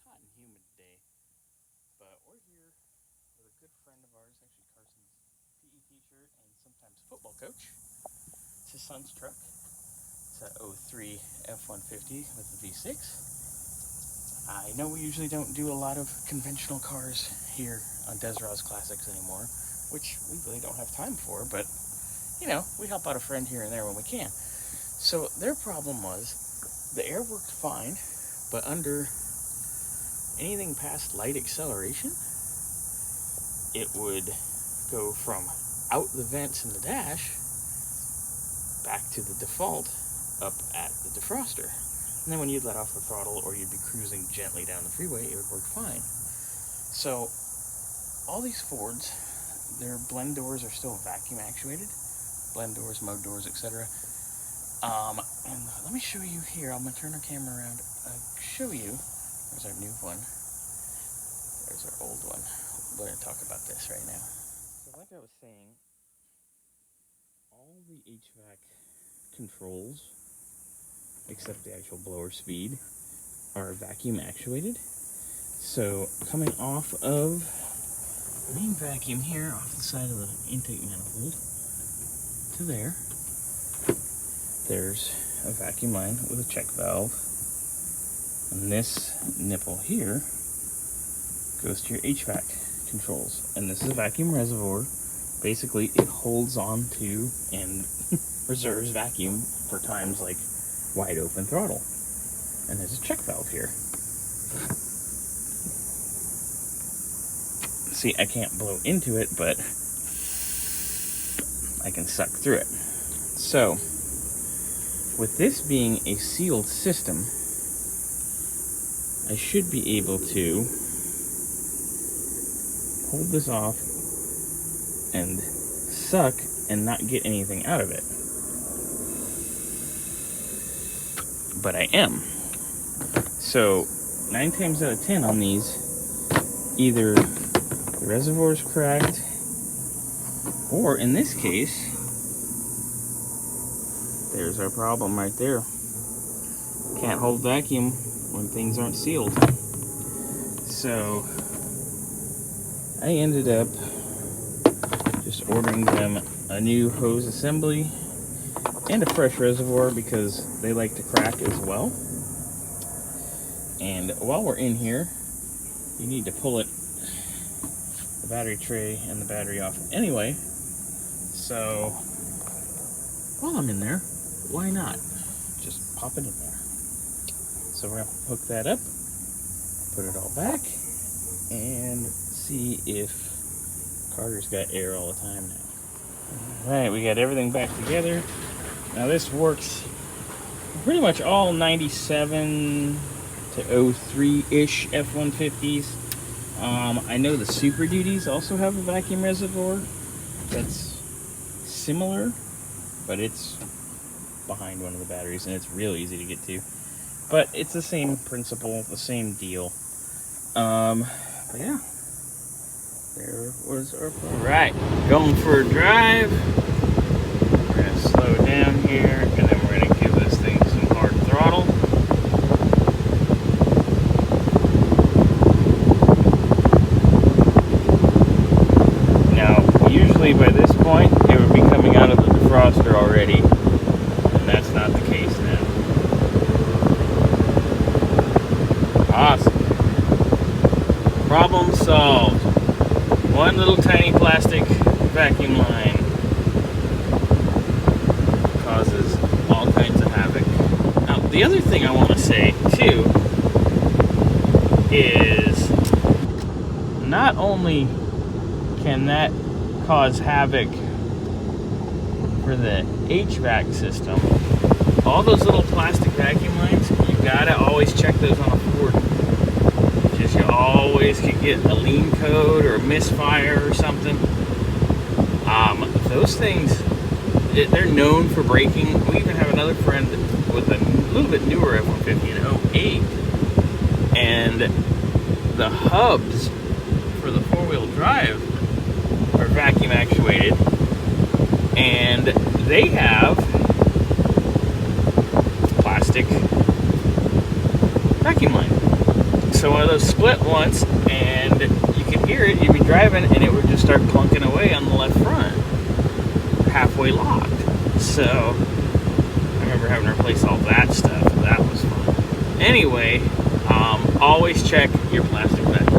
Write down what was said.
hot and humid day, but we're here with a good friend of ours, actually Carson's PE teacher and sometimes football coach. It's his son's truck. It's a 03 F-150 with a V6. I know we usually don't do a lot of conventional cars here on Desraz Classics anymore, which we really don't have time for, but you know, we help out a friend here and there when we can. So their problem was the air worked fine, but under anything past light acceleration, it would go from out the vents in the dash back to the default up at the defroster. And then when you'd let off the throttle or you'd be cruising gently down the freeway, it would work fine. So all these Fords, their blend doors are still vacuum actuated. Blend doors, mode doors, etc. And let me show you here. I'm going to turn our camera around. Show you. There's our new one. There's our old one. We're going to talk about this right now. So like I was saying, all the HVAC controls, except the actual blower speed, are vacuum actuated. So coming off of the main vacuum here, off the side of the intake manifold, to there's a vacuum line with a check valve. And this nipple here goes to your HVAC controls. And this is a vacuum reservoir. Basically, it holds on to and reserves vacuum for times like wide open throttle. And there's a check valve here. See, I can't blow into it, but I can suck through it. So, with this being a sealed system, I should be able to hold this off and suck and not get anything out of it. But I am. So 9 times out of 10 on these, either the reservoir's cracked, or in this case, there's our problem right there. Can't hold vacuum when things aren't sealed. So I ended up just ordering them a new hose assembly and a fresh reservoir because they like to crack as well. And while we're in here, you need to pull the battery tray and the battery off anyway. So while I'm in there, why not just pop it in there? So we're gonna hook that up, put it all back, and see if Carter's got air all the time now. Alright, we got everything back together. Now this works pretty much all 97 to 03-ish F-150s. I know the Super Duties also have a vacuum reservoir that's similar, but it's behind one of the batteries and it's real easy to get to. But it's the same principle, the same deal. But yeah, there was our problem. Right, going for a drive. We're gonna slow down here, and then we're gonna give this thing some hard throttle. Now, usually by this point, it would be coming out of the defroster already, and that's not the case now. Awesome. Problem solved. One little tiny plastic vacuum line causes all kinds of havoc. Now, the other thing I want to say, too, is not only can that cause havoc for the HVAC system, all those little plastic vacuum lines, you gotta always check those on a Ford. Just you always could get a lean code or a misfire or something. Those things, they're known for breaking. We even have another friend with a little bit newer F-150 in 08, and the hubs for the four-wheel drive are vacuum actuated, and they have plastic vacuum line. So one of those split once, and you could hear it. You'd be driving, and it would just start plunking away on the left front, halfway locked. So I remember having to replace all that stuff. That was fun. Anyway, always check your plastic vent.